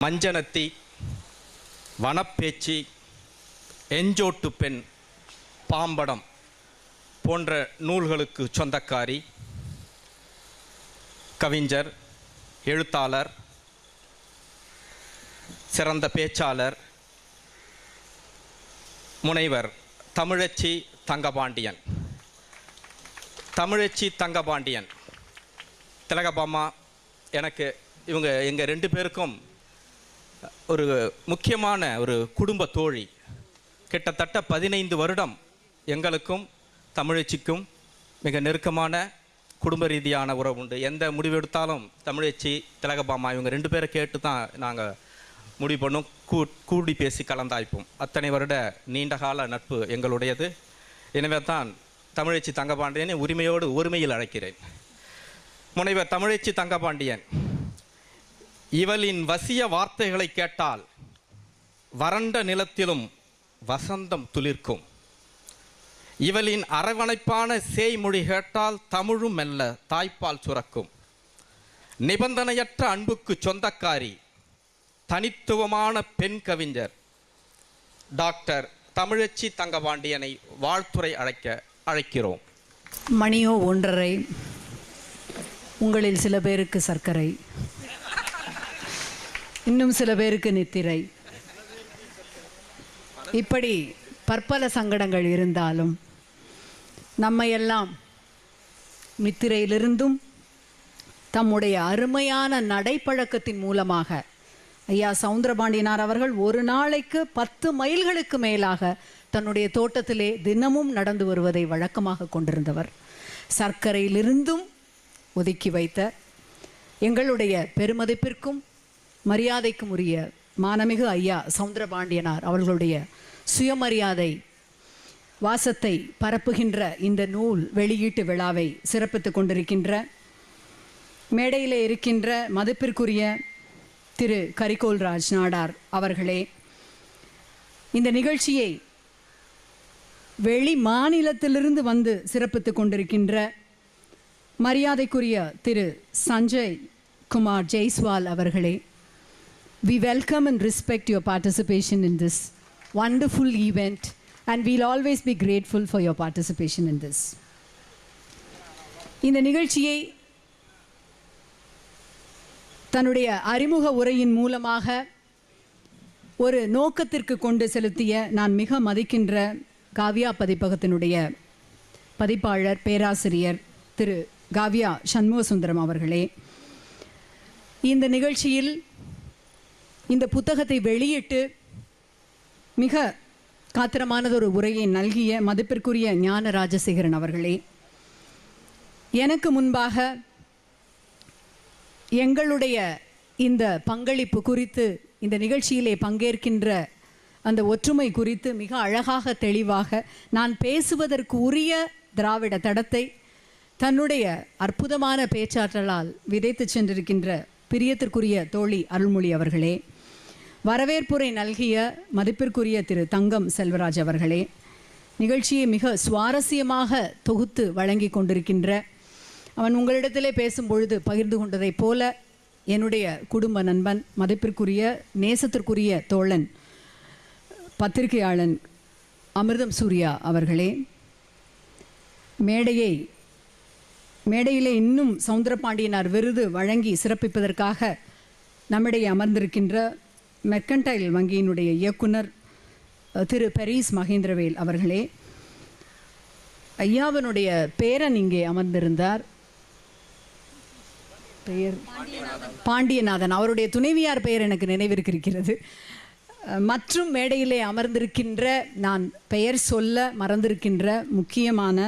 மஞ்சனத்தி, வனப்பேச்சி, எஞ்சோட்டு பெண், பாம்படம் போன்ற நூல்களுக்கு சொந்தக்காரி, கவிஞர், எழுத்தாளர், சிறந்த பேச்சாளர், முனைவர் தமிழச்சி தங்கபாண்டியன். தமிழச்சி தங்கபாண்டியன், திலகபாமா எனக்கு இவங்க எங்கள் 2 பேருக்கும் ஒரு முக்கியமான ஒரு குடும்ப தோழி. கிட்டத்தட்ட 15 வருடம் எங்களுக்கும் தமிழச்சிக்கும் மிக நெருக்கமான குடும்ப ரீதியான உறவு உண்டு. எந்த முடிவெடுத்தாலும் தமிழச்சி, திலகபாமா இவங்க 2 பேரை கேட்டு தான் நாங்கள் முடிவு பண்ணும், கூடி பேசி கலந்தாய்ப்போம். அத்தனை வருட நீண்டகால நட்பு எங்களுடையது. எனவே தான் தமிழச்சி தங்கபாண்டியனை உரிமையோடு ஒருமையில் அழைக்கிறேன். முனைவர் தமிழச்சி தங்கபாண்டியன், இவளின் வசிய வார்த்தைகளை கேட்டால் வறண்ட நிலத்திலும் வசந்தம் துளிர்க்கும். இவளின் அரவணைப்பான சேய்மொழி கேட்டால் தமிழும் மெல்ல தாய்ப்பால் சுரக்கும். நிபந்தனையற்ற அன்புக்கு சொந்தக்காரி, தனித்துவமான பெண் கவிஞர் டாக்டர் தமிழச்சி தங்கபாண்டியனை வாழ்த்துரை அழைக்கிறோம். மணியோ 1:30, உங்களில் சில பேருக்கு சர்க்கரை, இன்னும் சில பேருக்கு நித்திரை. இப்படி பற்பல சங்கடங்கள் இருந்தாலும் நம்மையெல்லாம் நித்திரையிலிருந்தும் தம்முடைய அருமையான நடைப்பழக்கத்தின் மூலமாக ஐயா சவுந்தரபாண்டியனார் அவர்கள் ஒரு நாளைக்கு 10 மைல்களுக்கு மேலாக தன்னுடைய தோட்டத்திலே தினமும் நடந்து வருவதை வழக்கமாக கொண்டிருந்தவர். சர்க்கரையிலிருந்தும் ஒதுக்கி வைத்த எங்களுடைய பெருமதிப்பிற்கும் மரியாதைக்கும் உரிய மானமிகு ஐயா சவுந்தரபாண்டியனார் அவர்களுடைய சுயமரியாதை வாசத்தை பரப்புகின்ற இந்த நூல் வெளியீட்டு விழாவை சிறப்பித்து கொண்டிருக்கின்ற மேடையிலே இருக்கின்ற மதிப்பிற்குரிய திரு கரிகோல் ராஜ் நாடார் அவர்களே, இந்த நிகழ்ச்சியை வெளி மாநிலத்திலிருந்து வந்து சிறப்பித்து கொண்டிருக்கின்ற மரியாதைக்குரிய திரு சஞ்சய் குமார் ஜெய்ஸ்வால் அவர்களே, we welcome and respect your participation in this wonderful event and we'll always be grateful for your participation in this. இந்த நிகழ்ச்சியை தன்னுடைய அறிமுக உரையின் மூலமாக ஒரு நோக்கத்திற்கு கொண்டு செலுத்திய நான் மிக மதிக்கின்ற காவ்யா பதிப்பகத்தினுடைய பதிப்பாளர் பேராசிரியர் திரு காவ்யா சண்முகசுந்தரம் அவர்களே, இந்த நிகழ்ச்சியில் இந்த புத்தகத்தை வெளியிட்டு மிக காத்திரமானதொரு உரையை நல்கிய மதிப்பிற்குரிய ஞான ராஜசேகரன் அவர்களே, எனக்கு முன்பாக எங்களுடைய இந்த பங்களிப்பு குறித்து, இந்த நிகழ்ச்சியிலே பங்கேற்கின்ற அந்த ஒற்றுமை குறித்து மிக அழகாக தெளிவாக நான் பேசுவதற்கு உரிய திராவிட தடத்தை தன்னுடைய அற்புதமான பேச்சாற்றலால் விதைத்து சென்றிருக்கின்ற பிரியத்திற்குரிய தோழி அருள்மொழி அவர்களே, வரவேற்புரை நல்கிய மதிப்பிற்குரிய திரு தங்கம் செல்வராஜ் அவர்களே, நிகழ்ச்சியை மிக சுவாரஸ்யமாக தொகுத்து வழங்கி கொண்டிருக்கின்ற, அவன் உங்களிடத்திலே பேசும்பொழுது பகிர்ந்து கொண்டதைப் போல என்னுடைய குடும்ப நண்பன், மதிப்பிற்குரிய நேசத்திற்குரிய தோழன், பத்திரிகையாளன் அமிர்தம் சூர்யா அவர்களே, மேடையிலே இன்னும் சவுந்தரபாண்டியனார் விருது வழங்கி சிறப்பிப்பதற்காக நம்மிடையே அமர்ந்திருக்கின்ற மெர்கன்டைல் வங்கியினுடைய இயக்குனர் திரு பெரீஸ் மகேந்திரவேல் அவர்களே, ஐயாவனுடைய பேரன் இங்கே அமர்ந்திருந்தார், பெயர் பாண்டியநாதன், அவருடைய துணைவியார் பெயர் எனக்கு நினைவிருக்கிறது. மற்றும் மேடையிலே அமர்ந்திருக்கின்ற, நான் பெயர் சொல்ல மறந்திருக்கின்ற முக்கியமான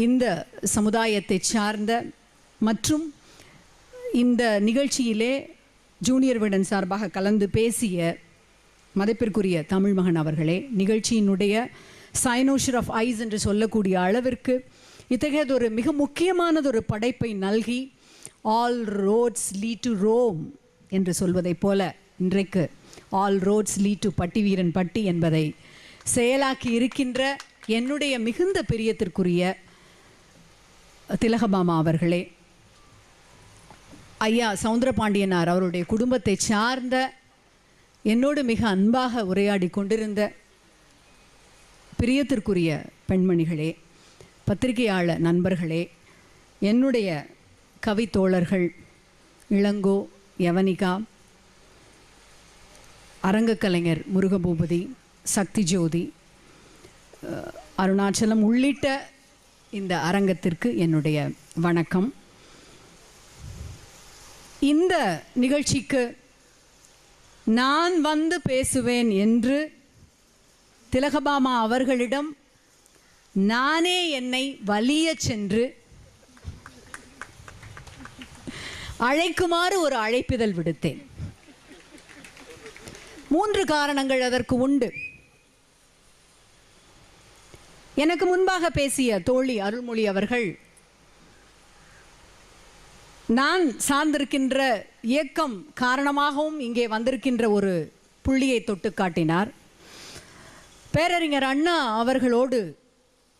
இந்த சமுதாயத்தை சார்ந்த மற்றும் இந்த நிகழ்ச்சியிலே ஜூனியர் விடன் சார்பாக கலந்து பேசிய மதிப்பிற்குரிய தமிழ்மகன் அவர்களே, நிகழ்ச்சியினுடைய சைனோஷர் ஆஃப் ஐஸ் என்று சொல்லக்கூடிய அளவிற்கு இத்தகையதொரு மிக முக்கியமானதொரு படைப்பை நல்கி all roads lead to Rome என்று சொல்வதைப் போல இன்றைக்கு all roads lead to Pattiveeranpatti என்பதை செயலாக்கி இருக்கின்ற என்னுடைய மிகுந்த பிரியத்திற்குரிய திலகபாமா அவர்களே, ஐயா சவுந்தரபாண்டியனார் அவருடைய குடும்பத்தை சார்ந்த என்னோடு மிக அன்பாக உரையாடி கொண்டிருந்த பிரியத்திற்குரிய பெண்மணிகளே, பத்திரிகையாளர் நண்பர்களே, என்னுடைய கவித்தோழர்கள் இளங்கோ, யவனிகா, அரங்கக்கலைஞர் முருகபூபதி, சக்தி ஜோதி, அருணாச்சலம் உள்ளிட்ட இந்த அரங்கத்திற்கு என்னுடைய வணக்கம். இந்த நிகழ்ச்சிக்கு நான் வந்து பேசுவேன் என்று திலகபாமா அவர்களிடம் நானே என்னை வலிய சென்று அழைக்குமாறு ஒரு அழைப்பிதழ் விடுத்தேன். 3 காரணங்கள் அதற்கு உண்டு. எனக்கு முன்பாக பேசிய தோழி அருள்மொழி அவர்கள் நான் சார்ந்திருக்கின்ற இயக்கம் காரணமாகவும் இங்கே வந்திருக்கின்ற ஒரு புள்ளியை தொட்டு காட்டினார். பேரறிஞர் அண்ணா அவர்களோடு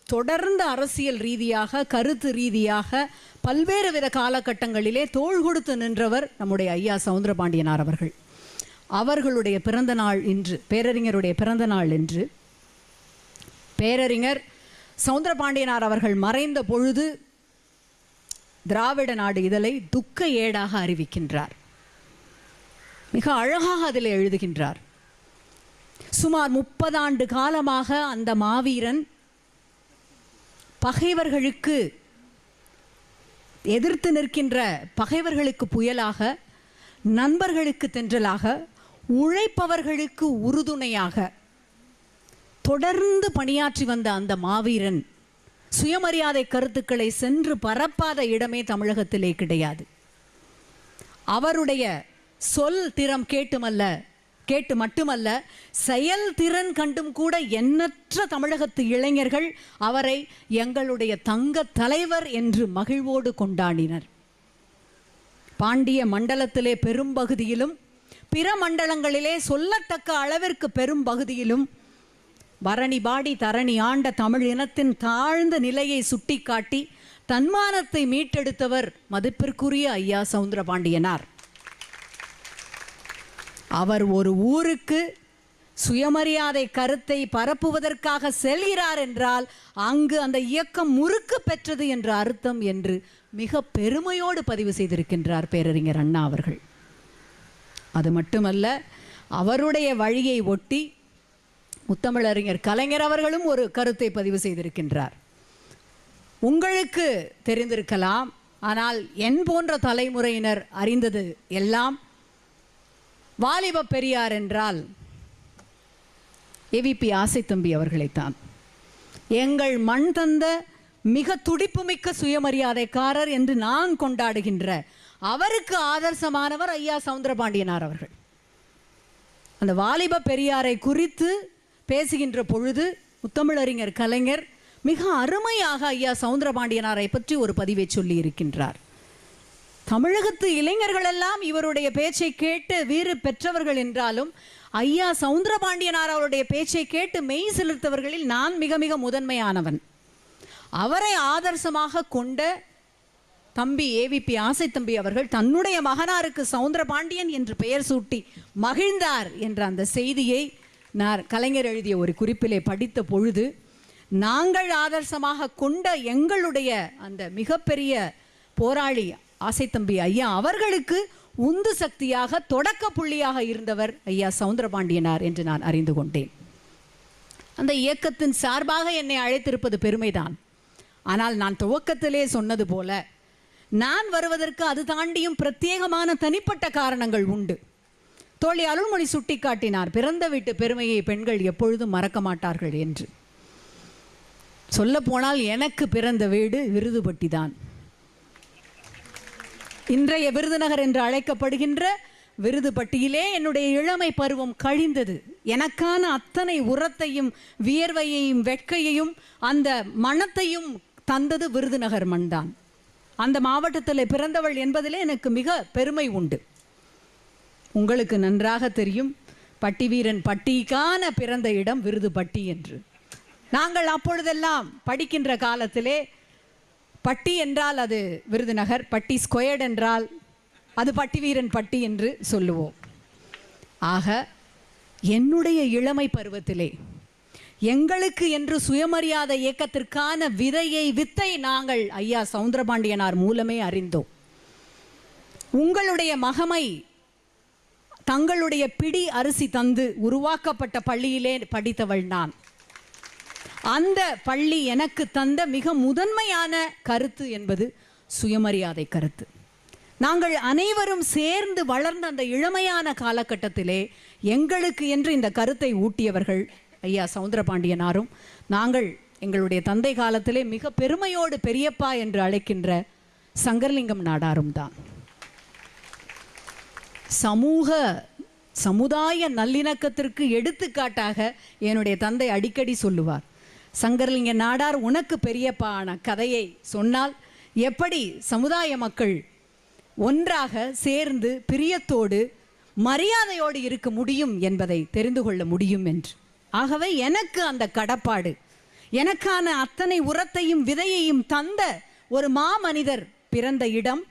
தொடர்ந்து அரசியல் ரீதியாக, கருத்து ரீதியாக பல்வேறு வித காலகட்டங்களிலே தோள் கொடுத்து நின்றவர் நம்முடைய ஐயா சவுந்தரபாண்டியனார் அவர்கள். அவர்களுடைய பிறந்த நாள் இன்று, பேரறிஞருடைய பிறந்த நாள் இன்று. பேரறிஞர் சவுந்தரபாண்டியனார் அவர்கள் மறைந்த பொழுது திராவிட நாடு இதழை துக்க ஏடாக அறிவிக்கின்றார். மிக அழகாக அதில் எழுதுகின்றார். சுமார் 30 ஆண்டு காலமாக அந்த மாவீரன் பகைவர்களுக்கு எதிர்த்து நிற்கின்ற பகைவர்களுக்கு புயலாக, நண்பர்களுக்கு தென்றலாக, உழைப்பவர்களுக்கு உறுதுணையாக தொடர்ந்து பணியாற்றி வந்த அந்த மாவீரன் சுயமரியாதை கருத்துக்களை சென்று பரப்பாத இடமே தமிழகத்திலே கிடையாது. அவருடைய சொல் திறம் கேட்டு மட்டுமல்ல, செயல்திறன் கண்டும் கூட எண்ணற்ற தமிழகத்து இளைஞர்கள் அவரை எங்களுடைய தங்க தலைவர் என்று மகிழ்வோடு கொண்டாடினர். பாண்டிய மண்டலத்திலே பெரும்பகுதியிலும், பிற மண்டலங்களிலே சொல்லத்தக்க அளவிற்கு பெரும்பகுதியிலும் பரணி பாடி தரணி ஆண்ட தமிழ் இனத்தின் தாழ்ந்த நிலையை சுட்டிக்காட்டி தன்மானத்தை மீட்டெடுத்தவர் மதிப்பிற்குரிய ஐயா சவுந்தரபாண்டியனார். அவர் ஒரு ஊருக்கு சுயமரியாதை கருத்தை பரப்புவதற்காக செல்கிறார் என்றால் அங்கு அந்த இயக்கம் முறுக்கு பெற்றது என்ற அர்த்தம் என்று மிக பெருமையோடு பதிவு செய்திருக்கின்றார் பேரறிஞர் அண்ணா அவர்கள். அது மட்டுமல்ல, அவருடைய வழியை ஒட்டி முத்தமிழறிஞர் கலைஞர் அவர்களும் ஒரு கருத்தை பதிவு செய்திருக்கின்றார். உங்களுக்கு தெரிந்திருக்கலாம், ஆனால் என் போன்ற தலைமுறையினர் அறிந்தது எல்லாம் வாலிப பெரியார் என்றால் ஏவிபி ஆசைத்தம்பி அவர்களைத்தான். எங்கள் மண் தந்த மிக துடிப்புமிக்க சுயமரியாதைக்காரர் என்று நான் கொண்டாடுகின்ற அவருக்கு ஆதர்சமானவர் ஐயா சவுந்தரபாண்டியனார் அவர்கள். அந்த வாலிப பெரியாரை குறித்து பேசுகின்ற பொழுது முத்தமிழறிஞர் கலைஞர் மிக அருமையாக ஐயா சவுந்தரபாண்டியனாரை பற்றி ஒரு பதிவை சொல்லி இருக்கின்றார். தமிழகத்து இளைஞர்கள் எல்லாம் இவருடைய பேச்சை கேட்டு வீறு பெற்றவர்கள் என்றாலும் ஐயா சவுந்தரபாண்டியனார் அவருடைய பேச்சை கேட்டு மெய் செலுத்தவர்களில் நான் மிக மிக முதன்மையானவன். அவரை ஆதர்சமாக கொண்ட தம்பி ஏவிபி ஆசைத்தம்பி அவர்கள் தன்னுடைய மகனாருக்கு சவுந்தரபாண்டியன் என்று பெயர் சூட்டி மகிழ்ந்தார் என்ற அந்த செய்தியை நான் கலைஞர் எழுதிய ஒரு குறிப்பிலே படித்த பொழுது, நாங்கள் ஆதர்சமாக கொண்ட எங்களுடைய அந்த மிகப்பெரிய போராளி ஆசைத்தம்பி ஐயா அவர்களுக்கு உந்து சக்தியாக, தொடக்க புள்ளியாக இருந்தவர் ஐயா சவுந்தரபாண்டியனார் என்று நான் அறிந்து கொண்டேன். அந்த இயக்கத்தின் சார்பாக என்னை அழைத்திருப்பது பெருமைதான். ஆனால் நான் துவக்கத்திலே சொன்னது போல, நான் வருவதற்கு அது தாண்டியும் பிரத்யேகமான தனிப்பட்ட காரணங்கள் உண்டு. தோழி அருள்மொழி சுட்டி காட்டினார், பிறந்த வீட்டு பெருமையை பெண்கள் எப்பொழுதும் மறக்க மாட்டார்கள் என்று. சொல்ல போனால் எனக்கு பிறந்த வீடு விருதுபட்டி தான். இன்றைய விருதுநகர் என்று அழைக்கப்படுகின்ற விருதுபட்டியிலே என்னுடைய இளமை பருவம் கழிந்தது. எனக்கான அத்தனை உரத்தையும் வியர்வையையும் வெட்கையையும் அந்த மனத்தையும் தந்தது விருதுநகர் மண்தான். அந்த மாவட்டத்தில் பிறந்தவள் என்பதிலே எனக்கு மிக பெருமை உண்டு. உங்களுக்கு நன்றாக தெரியும், பட்டி வீரன் பட்டிக்கான பிறந்த இடம் விருதுபட்டி என்று. நாங்கள் அப்பொழுதெல்லாம் படிக்கின்ற காலத்திலே பட்டி என்றால் அது விருதுநகர், பட்டி ஸ்கொயர்ட் என்றால் அது பட்டி வீரன் பட்டி என்று சொல்லுவோம். ஆக என்னுடைய இளமை பருவத்திலே எங்களுக்கு என்று சுயமரியாதை இயக்கத்திற்கான வித்தை நாங்கள் ஐயா சவுந்தரபாண்டியனார் மூலமே அறிந்தோம். உங்களுடைய மகமை தங்களுடைய பிடி அரிசி தந்து உருவாக்கப்பட்ட பள்ளியிலே படித்தவள் நான். அந்த பள்ளி எனக்கு தந்த மிக முதன்மையான கருத்து என்பது சுயமரியாதை கருத்து. நாங்கள் அனைவரும் சேர்ந்து வளர்ந்த அந்த இளமையான காலகட்டத்திலே எங்களுக்கு என்று இந்த கருத்தை ஊட்டியவர்கள் ஐயா சவுந்தரபாண்டியனாரும் நாங்கள் எங்களுடைய தந்தை காலத்திலே மிக பெருமையோடு பெரியப்பா என்று அழைக்கின்ற சங்கரலிங்கம் நாடாரும் தான். சமுதாய நல்லிணக்கத்திற்கு எடுத்துக்காட்டாக என்னுடைய தந்தை அடிக்கடி சொல்லுவார், சங்கரலிங்க நாடார் உனக்கு பெரியப்பான கதையை சொன்னால் எப்படி சமுதாய மக்கள் ஒன்றாக சேர்ந்து பிரியத்தோடு மரியாதையோடு இருக்க முடியும் என்பதை தெரிந்து கொள்ள முடியும் என்று. ஆகவே எனக்கு அந்த கடப்பாடு, எனக்கான அத்தனை உரத்தையும் விதையையும் தந்த ஒரு மாமனிதர் பிறந்த இடம்,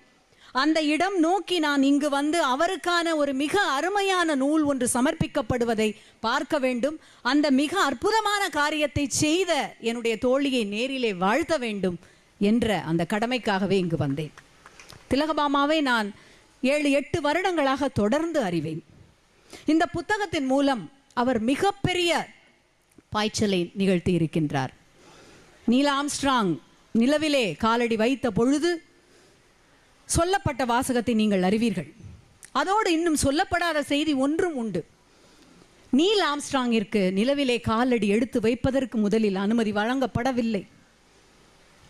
அந்த இடம் நோக்கி நான் இங்கு வந்து அவருக்கான ஒரு மிக அருமையான நூல் ஒன்று சமர்ப்பிக்கப்படுவதை பார்க்க வேண்டும், அந்த மிக அற்புதமான காரியத்தை செய்த என்னுடைய தோழியை நேரிலே வாழ்த்த வேண்டும் என்ற அந்த கடமைக்காகவே இங்கு வந்தேன். திலகபாமாவை நான் 7-8 வருடங்களாக தொடர்ந்து அறிவேன். இந்த புத்தகத்தின் மூலம் அவர் மிகப்பெரிய பாய்ச்சலை நிகழ்த்தி இருக்கின்றார். நீல் ஆம்ஸ்ட்ராங் நிலவிலே காலடி வைத்த பொழுது சொல்லப்பட்ட வாசகத்தை நீங்கள் அறிவீர்கள். அதோடு இன்னும் சொல்லப்படாத செய்தி ஒன்றும் உண்டு. நீல் ஆம்ஸ்ட்ராங்கிற்கு நிலவிலே காலடி எடுத்து வைப்பதற்கு முதலில் அனுமதி வழங்கப்படவில்லை.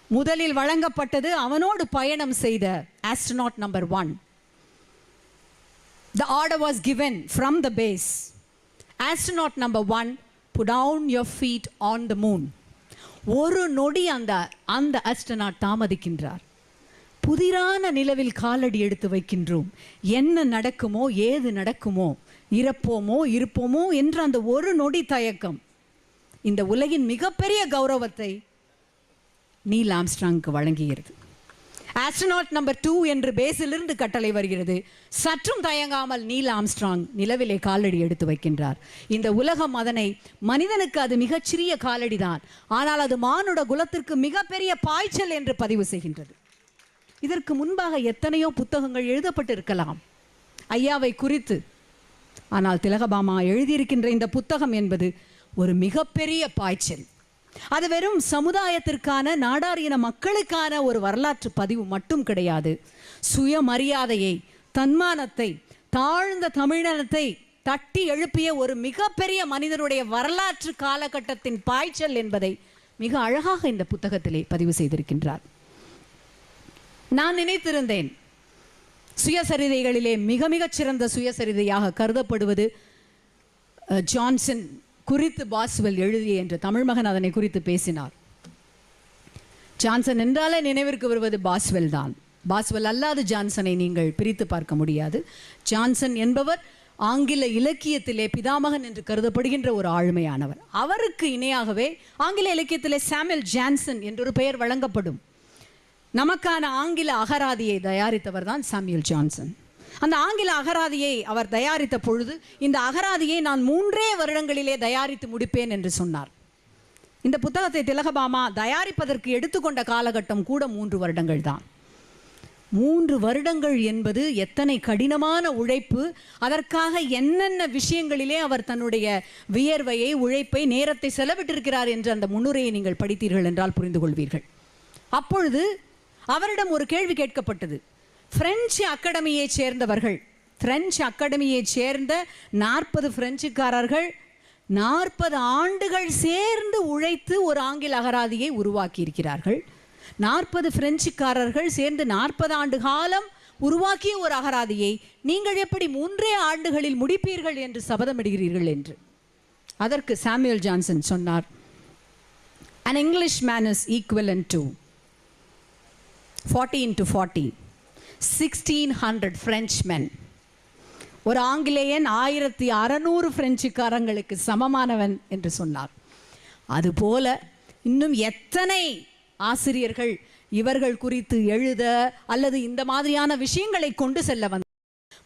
முதலில் வழங்கப்பட்டது அவனோடு பயணம் செய்த astronaut number 1. The order was given from the base. Astronaut number 1, put down your feet on the moon. ஒரு நொடி அந்த ஆஸ்ட்ரோநாட் தாமதிக்கின்றார். புதிரான நிலவில் காலடி எடுத்து வைக்கின்றோம், என்ன நடக்குமோ ஏது நடக்குமோ, இறப்போமோ இருப்போமோ என்ற அந்த ஒரு நொடி தயக்கம் இந்த உலகின் மிகப்பெரிய கௌரவத்தை நீல் ஆம்ஸ்ட்ராங்க்கு வழங்குகிறது. ஆஸ்ட்ரோநாட் நம்பர் 2 என்று பேஸிலிருந்து கட்டளை வருகிறது. சற்றும் தயங்காமல் நீல் ஆம்ஸ்ட்ராங் நிலவிலே காலடி எடுத்து வைக்கின்றார். இந்த உலகம் அதனை, மனிதனுக்கு அது மிகச்சிறிய காலடி தான், ஆனால் அது மானுட குலத்திற்கு மிகப்பெரிய பாய்ச்சல் என்று பதிவு செய்கின்றது. இதற்கு முன்பாக எத்தனையோ புத்தகங்கள் எழுதப்பட்டு இருக்கலாம் ஐயாவை குறித்து, ஆனால் திலகபாமா எழுதியிருக்கின்ற இந்த புத்தகம் என்பது ஒரு மிகப்பெரிய பாய்ச்சல். அது வெறும் சமுதாயத்திற்கான, நாடாரின மக்களுக்கான ஒரு வரலாற்று பதிவு மட்டும் கிடையாது. சுயமரியாதையை, தன்மானத்தை, தாழ்ந்த தமிழினத்தை தட்டி எழுப்பிய ஒரு மிகப்பெரிய மனிதனுடைய வரலாற்று காலகட்டத்தின் பாய்ச்சல் என்பதை மிக அழகாக இந்த புத்தகத்திலே பதிவு செய்திருக்கின்றார். நான் நினைத்திருந்தேன் சுயசரிதைகளிலே மிக மிகச் சிறந்த சுயசரிதையாக கருதப்படுவது ஜான்சன் குறித்து பாஸ்வெல் எழுதிய என்று தமிழ் மகன் அதனை குறித்து பேசினார். ஜான்சன் என்றாலே நினைவிற்கு வருவது பாஸ்வெல் தான். பாஸ்வெல் அல்லாது ஜான்சனை நீங்கள் பிரித்து பார்க்க முடியாது. ஜான்சன் என்பவர் ஆங்கில இலக்கியத்திலே பிதாமகன் என்று கருதப்படுகின்ற ஒரு ஆளுமையானவர். அவருக்கு இணையாகவே ஆங்கில இலக்கியத்திலே சாமுவேல் ஜான்சன் என்றொரு பெயர் வழங்கப்படும். நமக்கான ஆங்கில அகராதியை தயாரித்தவர் தான் சாமுவேல் ஜான்சன். அந்த ஆங்கில அகராதியை அவர் தயாரித்த பொழுது இந்த அகராதியை நான் 3 வருடங்களிலே தயாரித்து முடிப்பேன் என்று சொன்னார். இந்த புத்தகத்தை திலகபாமா தயாரிப்பதற்கு எடுத்துக்கொண்ட காலகட்டம் கூட 3 வருடங்கள் தான். 3 வருடங்கள் என்பது எத்தனை கடினமான உழைப்பு, அதற்காக என்னென்ன விஷயங்களிலே அவர் தன்னுடைய வியர்வையை, உழைப்பை, நேரத்தை செலவிட்டிருக்கிறார் என்று அந்த முன்னுரையை நீங்கள் படித்தீர்கள் என்றால் புரிந்து கொள்வீர்கள். அப்பொழுது அவரிடம் ஒரு கேள்வி கேட்கப்பட்டது. பிரெஞ்சு அகாடமியை சேர்ந்தவர்கள், பிரெஞ்சு அகாடமியை சேர்ந்த 40 பிரெஞ்சுக்காரர்கள் 40 ஆண்டுகள் சேர்ந்து உழைத்து ஒரு ஆங்கில அகராதியை உருவாக்கி இருக்கிறார்கள். 40 பிரெஞ்சுக்காரர்கள் சேர்ந்து 40 ஆண்டு காலம் உருவாக்கிய ஒரு அகராதியை நீங்கள் எப்படி 3 ஆண்டுகளில் முடிப்பீர்கள் என்று சபதமிடுகிறீர்கள் என்று. அதற்கு சாமுவேல் ஜான்சன் சொன்னார், an Englishman is equivalent to 40 into 40 1600 Frenchmen. ஒரு ஆங்கிலேயன் 1600 பிரெஞ்சுக்காரங்களுக்கு சமமானவன் என்று சொன்னார். அதுபோல இன்னும் எத்தனை ஆசிரியர்கள் இவர்கள் குறித்து எழுத அல்லது இந்த மாதிரியான விஷயங்களை கொண்டு செல்ல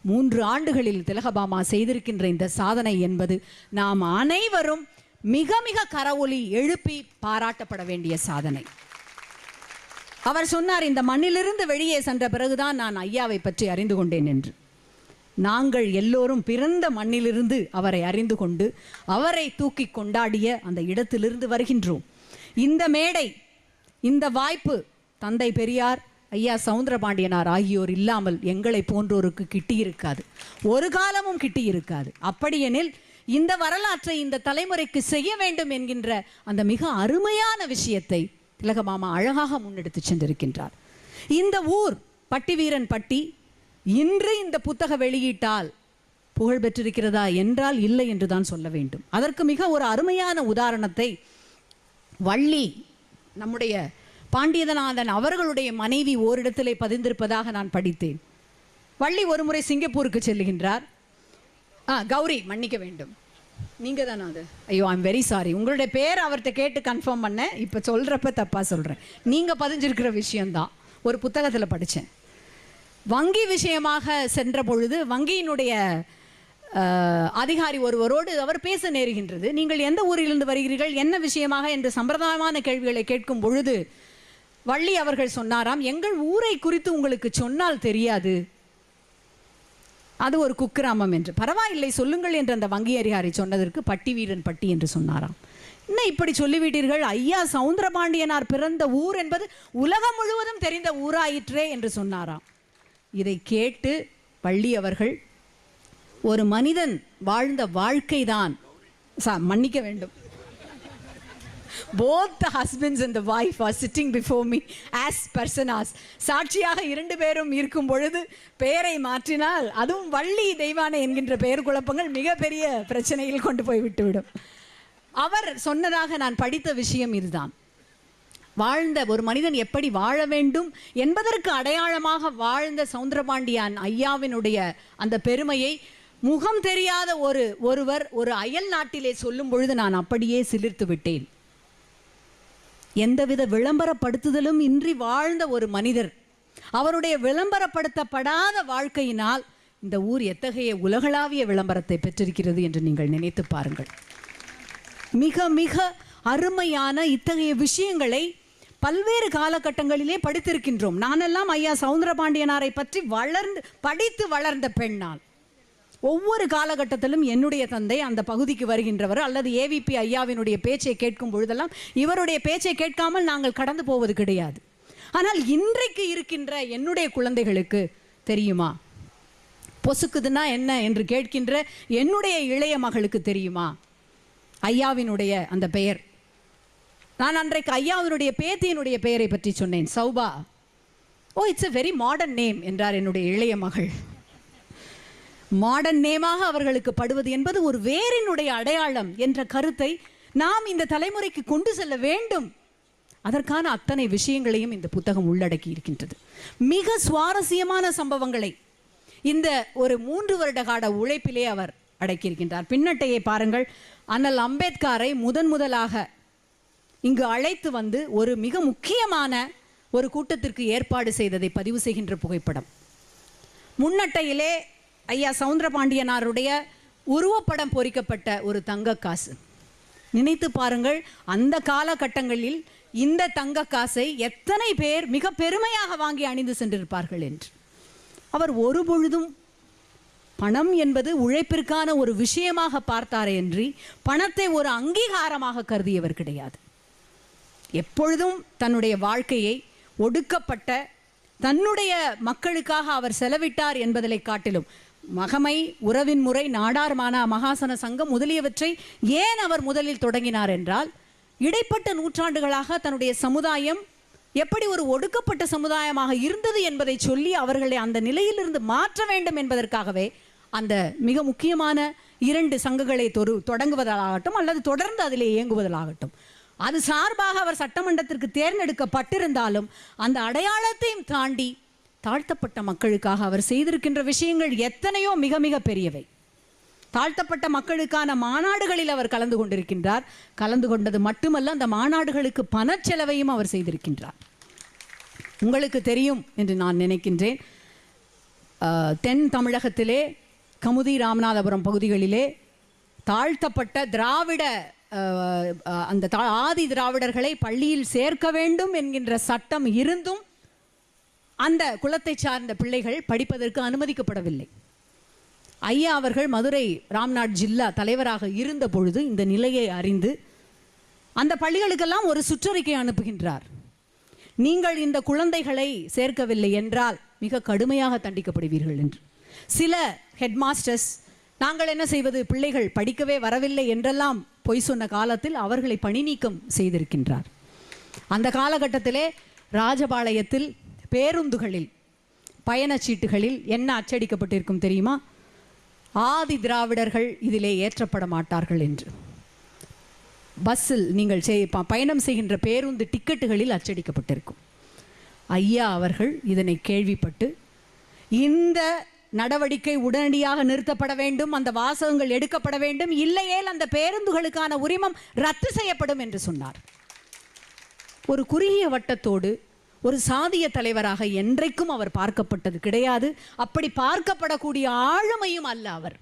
3 ஆண்டுகளில் திலகபாமா செய்திருக்கின்ற இந்த சாதனை என்பது நாம் அனைவரும் மிக மிக கரவொலி எழுப்பி பாராட்டப்பட வேண்டிய சாதனை. அவர் சொன்னார், இந்த மண்ணிலிருந்து வெளியே சென்ற பிறகுதான் நான் ஐயாவை பற்றி அறிந்து கொண்டேன் என்று. நாங்கள் எல்லோரும் பிறந்த மண்ணிலிருந்து அவரை அறிந்து கொண்டு அவரை தூக்கி கொண்டாடிய அந்த இடத்திலிருந்து வருகின்றோம். இந்த மேடை, இந்த வாய்ப்பு தந்தை பெரியார், ஐயா சவுந்தரபாண்டியனார் ஆகியோர் இல்லாமல் எங்களை போன்றோருக்கு கிட்டியிருக்காது, ஒரு காலமும் கிட்டியிருக்காது. அப்படியெனில் இந்த வரலாற்றை இந்த தலைமுறைக்கு செய்ய வேண்டும் என்கின்ற அந்த மிக அருமையான விஷயத்தை திலகபாமா அழகாக முன்னெடுத்து சென்றிருக்கின்றார். இந்த ஊர் பட்டிவீரன் பட்டி இன்று இந்த புத்தக வெளியீட்டால் புகழ் பெற்றிருக்கிறதா என்றால் இல்லை என்று தான் சொல்ல வேண்டும். அதற்கு மிக ஒரு அருமையான உதாரணத்தை வள்ளி, நம்முடைய பாண்டியநாதன் அவர்களுடைய மனைவி ஓரிடத்திலே பதிந்திருப்பதாக நான் படித்தேன். வள்ளி ஒரு முறை சிங்கப்பூருக்கு செல்லுகின்றார். கௌரி, மன்னிக்க வேண்டும், நீங்க தானே அது? ஐயோ, ஐம் வெரி சாரி, உங்களுடைய பேர் அவர்கிட்ட கேட்டு கன்ஃபார்ம் பண்ணேன், இப்போ சொல்கிறப்ப தப்பாக சொல்கிறேன். நீங்கள் பதிஞ்சிருக்கிற விஷயந்தான், ஒரு புத்தகத்தில் படித்தேன். வங்கி விஷயமாக சென்ற பொழுது வங்கியினுடைய அதிகாரி ஒருவரோடு அவர் பேச நேருகின்றது. நீங்கள் எந்த ஊரிலிருந்து வருகிறீர்கள், என்ன விஷயமாக என்று சம்பிரதாயமான கேள்விகளை கேட்கும் பொழுது வள்ளி அவர்கள் சொன்னாராம், எங்கள் ஊரை குறித்து உங்களுக்கு சொன்னால் தெரியாது, அது ஒரு குக்கிராமம் என்று. பரவாயில்லை, சொல்லுங்கள் என்று அந்த வங்கி அதிகாரி சொன்னதற்கு பட்டிவீரன் பட்டி என்று சொன்னாராம். இன்னும் இப்படி சொல்லிவிட்டீர்கள், ஐயா சவுந்தரபாண்டியனார் பிறந்த ஊர் என்பது உலகம் முழுவதும் தெரிந்த ஊராயிற்றே என்று சொன்னாராம். இதை கேட்டு வள்ளி அவர்கள், ஒரு மனிதன் வாழ்ந்த வாழ்க்கை தான், மன்னிக்க வேண்டும், both the husbands and the wife are sitting before me as personas. சாட்சியாக 2 பேரும் இருக்கும் பொழுது பெயரை மாற்றினால், அதுவும் வள்ளி தெய்வானை என்கின்ற பெயர் குழப்பங்கள் மிகப்பெரிய பிரச்சனையில் கொண்டு போய் விட்டுவிடும். அவர் சொன்னதாக நான் படித்த விஷயம் இதுதான். வாழ்ந்த ஒரு மனிதன் எப்படி வாழ வேண்டும் என்பதற்கு அடையாளமாக வாழ்ந்த சவுந்தரபாண்டியன் ஐயாவினுடைய அந்த பெருமையை முகம் தெரியாத ஒருவர் ஒரு அயல் நாட்டிலே சொல்லும் பொழுது நான் அப்படியே சிலிர்த்து விட்டேன். எந்தவித விளம்பரப்படுத்துதலும் இன்றி வாழ்ந்த ஒரு மனிதர், அவருடைய விளம்பரப்படுத்தப்படாத வாழ்க்கையினால் இந்த ஊர் எத்தகைய உலகளாவிய விளம்பரத்தை பெற்றிருக்கிறது என்று நீங்கள் நினைத்து பாருங்கள். மிக மிக அருமையான இத்தகைய விஷயங்களை பல்வேறு காலகட்டங்களிலே படித்திருக்கின்றோம். நானெல்லாம் ஐயா சவுந்தரபாண்டியனாரை பற்றி படித்து வளர்ந்த பெண்ணால் ஒவ்வொரு காலகட்டத்திலும் என்னுடைய தந்தை அந்த பகுதிக்கு வருகின்றவர் அல்லது ஏவிபி ஐயாவினுடைய பேச்சை கேட்கும் பொழுதெல்லாம் இவருடைய பேச்சை கேட்காமல் நாங்கள் கடந்து போவது கிடையாது. ஆனால் இன்றைக்கு இருக்கின்ற என்னுடைய குழந்தைகளுக்கு தெரியுமா, பொசுக்குதுன்னா என்ன என்று கேட்கின்ற என்னுடைய இளைய மகளுக்கு தெரியுமா ஐயாவினுடைய அந்த பெயர்? நான் அன்றைக்கு ஐயாவினுடைய பேத்தியினுடைய பெயரை பற்றி சொன்னேன், Soubha. Oh, it's a very modern name என்றார் என்னுடைய இளைய மகள். மாடர்ன் நேமாக அவர்களுக்கு படுவது என்பது ஒரு வேரினுடைய அடையாளம் என்ற கருத்தை நாம் இந்த தலைமுறைக்கு கொண்டு செல்ல வேண்டும். அதற்கான அத்தனை விஷயங்களையும் இந்த புத்தகம் உள்ளடக்கி இருக்கின்றது. மிக சுவாரஸ்யமான சம்பவங்களை இந்த ஒரு 3 வருட கால உழைப்பிலே அவர் அடக்கியிருக்கின்றார். பின்னட்டையை பாருங்கள். அண்ணல் அம்பேத்கரை முதலாக இங்கு அழைத்து வந்து ஒரு மிக முக்கியமான ஒரு கூட்டத்திற்கு ஏற்பாடு செய்ததை பதிவு செய்கின்ற புகைப்படம். முன்னட்டையிலே ஐயா சவுந்தரபாண்டியனாருடைய உருவப்படம் பொறிக்கப்பட்ட ஒரு தங்க காசு. நினைத்து பாருங்கள், அந்த காலகட்டங்களில் இந்த தங்க காசை எத்தனை பேர் மிக பெருமையாக வாங்கி அணிந்து சென்றிருப்பார்கள் என்று. அவர் ஒரு பொழுதும் பணம் என்பது உழைப்பிற்கான ஒரு விஷயமாக பார்த்தாரே அன்றி பணத்தை ஒரு அங்கீகாரமாக கருதியவர் கிடையாது. எப்பொழுதும் தன்னுடைய வாழ்க்கையை ஒடுக்கப்பட்ட தன்னுடைய மக்களுக்காக அவர் செலவிட்டார் என்பதை காட்டிலும் மகமை, உறவின் முறை, நாடார் மகாசன சங்கம் முதலியவற்றை ஏன் அவர் முதலில் தொடங்கினார் என்றால், இடைப்பட்ட நூற்றாண்டுகளாக தன்னுடைய சமுதாயம் எப்படி ஒரு ஒடுக்கப்பட்ட சமுதாயமாக இருந்தது என்பதை சொல்லி அவர்களை அந்த நிலையிலிருந்து மாற்ற வேண்டும் என்பதற்காகவே அந்த மிக முக்கியமான 2 சங்கங்களை தொடங்குவதாகட்டும் அல்லது தொடர்ந்து அதிலே இயங்குவதாகட்டும், அது சார்பாக அவர் சட்டமன்றத்திற்கு தேர்ந்தெடுக்கப்பட்டிருந்தாலும் அந்த அடையாளத்தையும் தாண்டி தாழ்த்தப்பட்ட மக்களுக்காக அவர் செய்திருக்கின்ற விஷயங்கள் எத்தனையோ மிக மிக பெரியவை. தாழ்த்தப்பட்ட மக்களுக்கான மாநாடுகளில் அவர் கலந்து கொண்டிருக்கின்றார். கலந்து கொண்டது மட்டுமல்ல, அந்த மாநாடுகளுக்கு பணச்செலவையும் அவர் செய்திருக்கின்றார். உங்களுக்கு தெரியும் என்று நான் நினைக்கின்றேன், தென் தமிழகத்திலே கமுதி ராமநாதபுரம் பகுதிகளிலே தாழ்த்தப்பட்ட திராவிட அந்த ஆதி திராவிடர்களை பள்ளியில் சேர்க்க வேண்டும் என்கின்ற சட்டம் இருந்தும் அந்த குலத்தை சார்ந்த பிள்ளைகள் படிப்பதற்கு அனுமதிக்கப்படவில்லை. ஐயா அவர்கள் மதுரை ராம்நாத் ஜில்லா தலைவராக இருந்த பொழுது இந்த நிலையை அறிந்து அந்த பள்ளிகளுக்கெல்லாம் ஒரு சுற்றறிக்கை அனுப்புகின்றார். நீங்கள் இந்த குழந்தைகளை சேர்க்கவில்லை என்றால் மிக கடுமையாக தண்டிக்கப்படுவீர்கள் என்று. சில ஹெட் மாஸ்டர்ஸ் நாங்கள் என்ன செய்வது, பிள்ளைகள் படிக்கவே வரவில்லை என்றெல்லாம் பொய் சொன்ன காலத்தில் அவர்களை பணி நீக்கம் செய்திருக்கின்றார். அந்த காலகட்டத்திலே ராஜபாளையத்தில் பேருந்துகளில் பயணச்சீட்டுகளில் என்ன அச்சடிக்கப்பட்டிருக்கும் தெரியுமா? ஆதி திராவிடர்கள் இதிலே ஏற்றப்பட மாட்டார்கள் என்று. பஸ்ஸில் நீங்கள் பயணம் செய்கின்ற பேருந்து டிக்கெட்டுகளில் அச்சடிக்கப்பட்டிருக்கும். ஐயா அவர்கள் இதனை கேள்விப்பட்டு இந்த நடவடிக்கை உடனடியாக நிறுத்தப்பட வேண்டும், அந்த வாசகங்கள் எடுக்கப்பட வேண்டும், இல்லையேல் அந்த பேருந்துகளுக்கான உரிமம் ரத்து செய்யப்படும் என்று சொன்னார். ஒரு குறுகிய வட்டத்தோடு ஒரு சாதிய தலைவராக என்றைக்கும் அவர் பார்க்கப்பட்டது கிடையாது. அப்படி பார்க்கப்படக்கூடிய ஆளுமையும் அல்ல அவர்.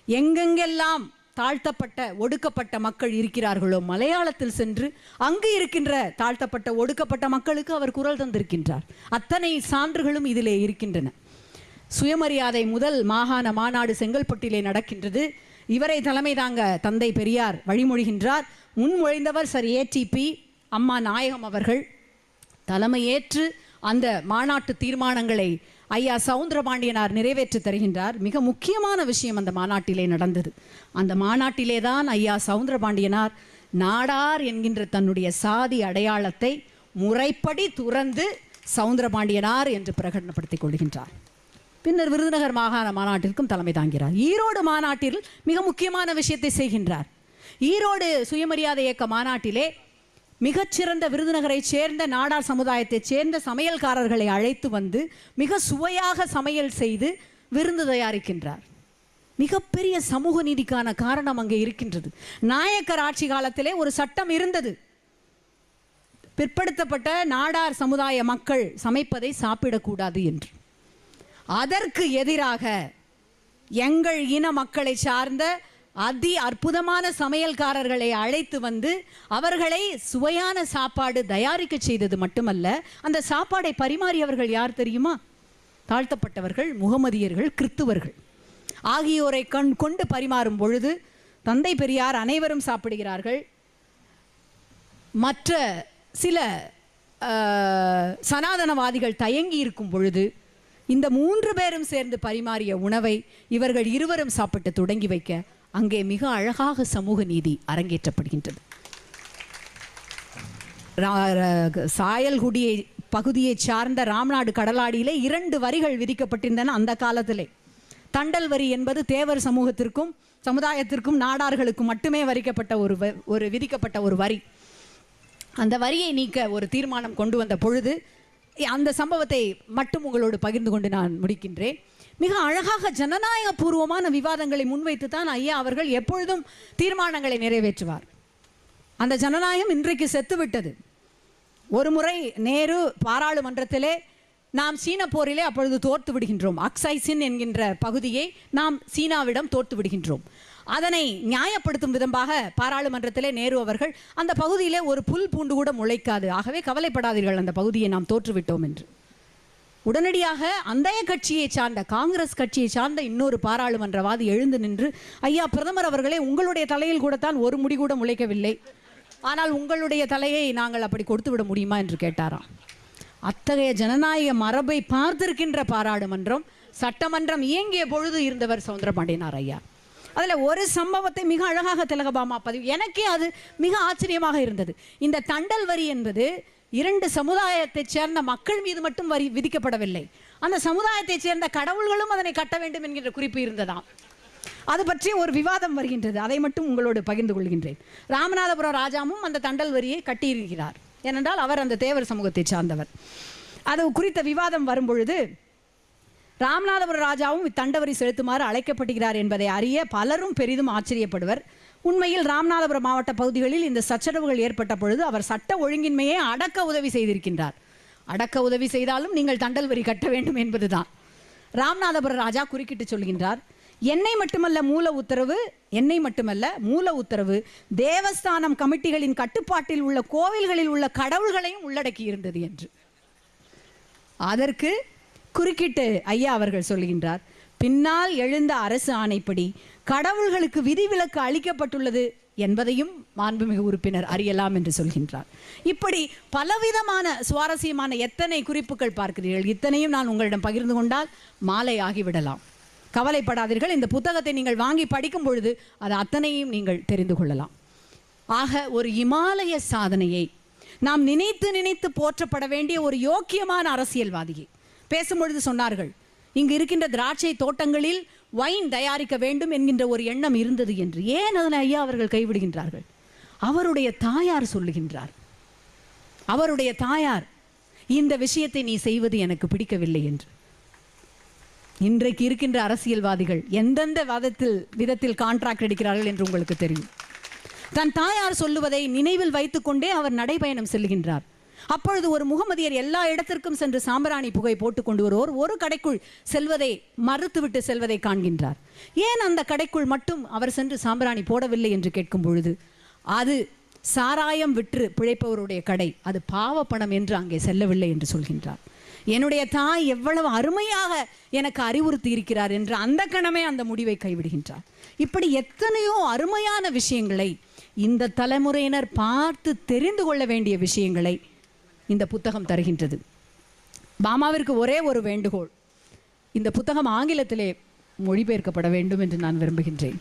எங்கெங்கெல்லாம் தாழ்த்தப்பட்ட ஒடுக்கப்பட்ட மக்கள் இருக்கிறார்களோ மலையாளத்தில் சென்று அங்கு இருக்கின்ற தாழ்த்தப்பட்ட ஒடுக்கப்பட்ட மக்களுக்கு அவர் குரல் தந்திருக்கின்றார். அத்தனை சான்றுகளும் இதிலே இருக்கின்றன. சுயமரியாதை முதல் மாகாண மாநாடு செங்கல்பட்டிலே நடக்கின்றது. இவரை தலைமை தாங்க தந்தை பெரியார் வழிமொழிகின்றார். முன்மொழிந்தவர் சர் ஏடிபி அம்மா நாயகம் அவர்கள். தலைமையேற்று அந்த மாநாட்டு தீர்மானங்களை ஐயா சவுந்தரபாண்டியனார் நிறைவேற்றி தருகின்றார். மிக முக்கியமான விஷயம் அந்த மாநாட்டிலே நடந்தது. அந்த மாநாட்டிலே தான் ஐயா சவுந்தரபாண்டியனார் நாடார் என்கின்ற தன்னுடைய சாதி அடையாளத்தை முறைப்படி துறந்து சவுந்தரபாண்டியனார் என்று பிரகடனப்படுத்திக் கொள்கின்றார். பின்னர் விருதுநகர் மாகாண மாநாட்டிற்கும் தலைமை தாங்கிறார். ஈரோடு மாநாட்டில் மிக முக்கியமான விஷயத்தை செய்கின்றார். ஈரோடு சுயமரியாதை இயக்க மாநாட்டிலே மிகச்சிறந்த விருதுநகரை சேர்ந்த நாடார் சமுதாயத்தைச் சேர்ந்த சமையல்காரர்களை அழைத்து வந்து மிக சுவையாக சமையல் செய்து விருந்து தயாரிக்கின்றார். மிகப்பெரிய சமூக நீதிக்கான காரணம் அங்கே இருக்கின்றது. நாயக்கர் ஆட்சி காலத்திலே ஒரு சட்டம் இருந்தது. பிற்படுத்தப்பட்ட நாடார் சமுதாய மக்கள் சமைப்பதை சாப்பிடக்கூடாது என்று. அதற்கு எதிராக எங்கள் இன மக்களை சார்ந்த அதி அற்புதமான சமையல்காரர்களை அழைத்து வந்து அவர்களை சுவையான சாப்பாடு தயாரிக்க செய்தது மட்டுமல்ல, அந்த சாப்பாடை பரிமாறியவர்கள் யார் தெரியுமா? தாழ்த்தப்பட்டவர்கள், முகமதியர்கள், கிறித்துவர்கள் ஆகியோரை கொண்டு பரிமாறும் பொழுது தந்தை பெரியார் அனைவரும் சாப்பிடுகிறார்கள். மற்ற சில சனாதனவாதிகள் தயங்கி இருக்கும் பொழுது இந்த 3 பேரும் சேர்ந்து பரிமாறிய உணவை இவர்கள் இருவரும் சாப்பிட்டு தொடங்கி வைக்க அங்கே மிக அழகாக சமூக நீதி அரங்கேற்றப்படுகின்றது. சாயல்குடியை பகுதியை சார்ந்த ராம்நாடு கடலாடியிலே 2 வரிகள் விதிக்கப்பட்டிருந்தன அந்த காலத்திலே. தண்டல் வரி என்பது தேவர் சமூகத்திற்கும் சமுதாயத்திற்கும் நாடார்களுக்கும் மட்டுமே விதிக்கப்பட்ட ஒரு வரி. அந்த வரியை நீக்க ஒரு தீர்மானம் கொண்டு வந்த பொழுது அந்த சம்பவத்தை மட்டும் உங்களோடு பகிர்ந்து கொண்டு நான் முடிக்கின்றேன். மிக அழகாக ஜனநாயக பூர்வமான விவாதங்களை முன்வைத்து தான் ஐயா அவர்கள் எப்பொழுதும் தீர்மானங்களை நிறைவேற்றுவார். அந்த ஜனநாயகம் இன்றைக்கு செத்துவிட்டது. ஒரு முறை நேரு பாராளுமன்றத்திலே நாம் சீன போரிலே அப்பொழுது தோற்று விடுகின்றோம். அக்சைசின் என்கின்ற பகுதியை நாம் சீனாவிடம் தோற்று விடுகின்றோம். அதனை நியாயப்படுத்தும் விதமாக பாராளுமன்றத்திலே நேரு அவர்கள் அந்த பகுதியிலே ஒரு புல் பூண்டு கூட முளைக்காது, ஆகவே கவலைப்படாதீர்கள், அந்த பகுதியை நாம் தோற்றுவிட்டோம் என்று. உடனடியாக அந்த கட்சியை சார்ந்த காங்கிரஸ் கட்சியை சார்ந்த இன்னொரு பாராளுமன்றவாதி எழுந்து நின்று, ஐயா பிரதமர் அவர்களே, உங்களுடைய தலையில் கூடத்தான் ஒரு முடி கூட முளைக்கவில்லை, ஆனால் உங்களுடைய தலையை நாங்கள் அப்படி கொடுத்து விட முடியுமா என்று கேட்டாராம். அத்தகைய ஜனநாயக மரபை பார்த்திருக்கின்ற பாராளுமன்றம் சட்டமன்றம் இயங்கிய பொழுது இருந்தவர் சவுந்தரபாண்டியனார் ஐயா. அதில் ஒரு சம்பவத்தை மிக அழகாக திலகபாமா பதிவு, எனக்கே அது மிக ஆச்சரியமாக இருந்தது. இந்த தண்டல் வரி என்பது 2 சமுதாயத்தைச் சேர்ந்த மக்கள் மீது மட்டும் வரி விதிக்கப்படவில்லை, அந்த சமுதாயத்தைச் சேர்ந்த கடவுள்களும் அதனை கட்ட வேண்டும் என்கின்ற குறிப்பு இருந்ததாம். அது பற்றி ஒரு விவாதம் வருகின்றது, அதை மட்டும் உங்களோடு பகிர்ந்து கொள்கின்றேன். ராமநாதபுரம் ராஜாவும் அந்த தண்டல் வரியை கட்டியிருக்கிறார், ஏனென்றால் அவர் அந்த தேவர் சமூகத்தை சார்ந்தவர். அது குறித்த விவாதம் வரும்பொழுது ராமநாதபுரம் ராஜாவும் இத்தண்டவரி செலுத்துமாறு அழைக்கப்படுகிறார் என்பதை அறிய பலரும் பெரிதும் ஆச்சரியப்படுவர். உண்மையில் ராமநாதபுரம் மாவட்ட பகுதிகளில் இந்த சச்சரவுகள் ஏற்பட்ட பொழுது அவர் சட்ட ஒழுங்கின்மையை அடக்க உதவி செய்திருக்கின்றார். அடக்க உதவி செய்தாலும் நீங்கள் தண்டல் வரி கட்ட வேண்டும் என்பதுதான். ராமநாதபுர ராஜா குறுக்கிட்டு சொல்கின்றார், என்னை மட்டுமல்ல மூல உத்தரவு தேவஸ்தானம் கமிட்டிகளின் கட்டுப்பாட்டில் உள்ள கோவில்களில் உள்ள கடவுள்களையும் உள்ளடக்கி இருந்தது என்று. அதற்கு குறுக்கிட்டு ஐயா அவர்கள் சொல்கின்றார், பின்னால் எழுந்த அரசு ஆணைப்படி கடவுள்களுக்கு விதிவிலக்கு அளிக்கப்பட்டுள்ளது என்பதையும் மாண்புமிகு உறுப்பினர் அறியலாம் என்று சொல்கின்றார். இப்படி பலவிதமான சுவாரஸ்யமான எத்தனை குறிப்புகள் பார்க்கிறீர்கள். இத்தனையும் நான் உங்களிடம் பகிர்ந்து கொண்டால் மாலை ஆகிவிடலாம். கவலைப்படாதீர்கள், இந்த புத்தகத்தை நீங்கள் வாங்கி படிக்கும் பொழுது அது அத்தனையும் நீங்கள் தெரிந்து கொள்ளலாம். ஆக ஒரு இமாலய சாதனையை நாம் நினைத்து நினைத்து போற்றப்பட வேண்டிய ஒரு யோக்கியமான அரசியல்வாதியை பேசும்பொழுது சொன்னார்கள், இங்கு இருக்கின்ற திராட்சை தோட்டங்களில் வைன் தயாரிக்க வேண்டும் என்கின்ற ஒரு எண்ணம் இருந்தது என்று. ஏன் அதனை ஐயா அவர்கள் கைவிடுகின்றார்கள்? அவருடைய தாயார் சொல்லுகின்றார், அவருடைய தாயார் இந்த விஷயத்தை நீ செய்வது எனக்கு பிடிக்கவில்லை என்று. இன்றைக்கு இருக்கின்ற அரசியல்வாதிகள் எந்தெந்த விதத்தில் கான்ட்ராக்ட் எடுக்கிறார்கள் என்று உங்களுக்கு தெரியும். தன் தாயார் சொல்லுவதை நினைவில் வைத்துக்கொண்டே அவர் நடைபயணம் செல்கின்றார். அப்பொழுது ஒரு முகமதியர் எல்லா இடத்திற்கும் சென்று சாம்பிராணி புகை போட்டுக் கொண்டு வருவோர் ஒரு கடைக்குள் செல்வதை மறுத்துவிட்டு செல்வதை காண்கின்றார். ஏன் அந்த கடைக்குள் மட்டும் அவர் சென்று சாம்பிராணி போடவில்லை என்று கேட்கும் பொழுது, அது சாராயம் விற்று பிழைப்பவருடைய கடை, அது பாவ பணம் என்று அங்கே செல்லவில்லை என்று சொல்கின்றார். என்னுடைய தாய் எவ்வளவு அருமையாக எனக்கு அறிவுறுத்தி இருக்கிறார் என்று அந்த கணமே அந்த முடிவை கைவிடுகின்றார். இப்படி எத்தனையோ அருமையான விஷயங்களை இந்த தலைமுறையினர் பார்த்து தெரிந்து கொள்ள வேண்டிய விஷயங்களை இந்த புத்தகம் தருகின்றது. பாமாவிற்கு ஒரே ஒரு வேண்டுகோள், இந்த புத்தகம் ஆங்கிலத்திலே மொழிபெயர்க்கப்பட வேண்டும் என்று நான் விரும்புகின்றேன்.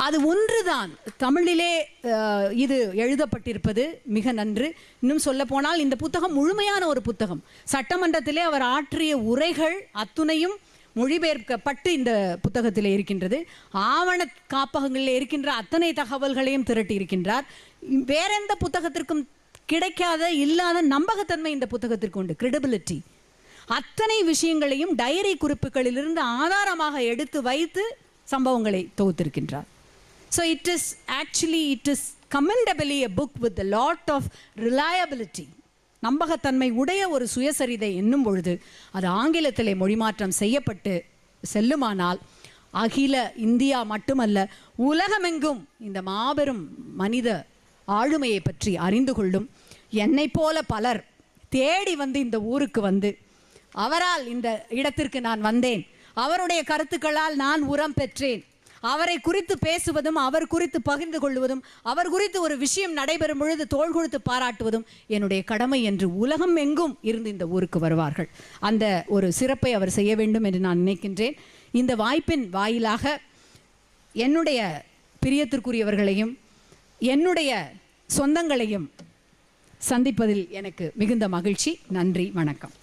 அது ஒன்றுதான் தமிழிலே இது எழுதப்பட்டிருப்பது மிக நன்று. இன்னும் சொல்ல போனால் இந்த புத்தகம் முழுமையான ஒரு புத்தகம். சட்டமன்றத்திலே அவர் ஆற்றிய உரைகள் அத்துணையும் மொழிபெயர்க்கப்பட்டு இந்த புத்தகத்தில் இருக்கின்றது. ஆவண காப்பகங்களில் இருக்கின்ற அத்தனை தகவல்களையும் திரட்டி இருக்கின்றார். வேறெந்த புத்தகத்திற்கும் கிடைக்காத இல்லாத நம்பகத்தன்மை இந்த புத்தகத்திற்கு உண்டு, கிரெடிபிலிட்டி. அத்தனை விஷயங்களையும் டைரி குறிப்புகளிலிருந்து ஆதாரமாக எடுத்து வைத்து சம்பவங்களை தொகுத்திருக்கின்றார். So it is commendably a book with a lot of reliability. நம்பகத்தன்மை உடைய ஒரு சுயசரிதை என்னும் பொழுது அது ஆங்கிலத்திலே மொழிமாற்றம் செய்யப்பட்டு செல்லுமானால் அகில இந்தியா மட்டுமல்ல உலகமெங்கும் இந்த மாபெரும் மனித ஆளுமையை பற்றி அறிந்து கொள்ளும். என்னை போல பலர் தேடி வந்து இந்த ஊருக்கு வந்து, அவரால் இந்த இடத்திற்கு நான் வந்தேன், அவருடைய கருத்துக்களால் நான் உரம் பெற்றேன், அவரை குறித்து பேசுவதும் அவர் குறித்து பகிர்ந்து கொள்வதும் அவர் குறித்து ஒரு விஷயம் நடைபெறும் பொழுது தோள் கொடுத்து பாராட்டுவதும் என்னுடைய கடமை என்று உலகம் எங்கும் இருந்து இந்த ஊருக்கு வருவார்கள். அந்த ஒரு சிறப்பை அவர் செய்ய வேண்டும் என்று நான் நினைக்கின்றேன். இந்த வாய்ப்பின் வாயிலாக என்னுடைய பிரியத்திற்குரியவர்களையும் என்னுடைய சொந்தங்களையும் சந்திப்பதில் எனக்கு மிகுந்த மகிழ்ச்சி. நன்றி, வணக்கம்.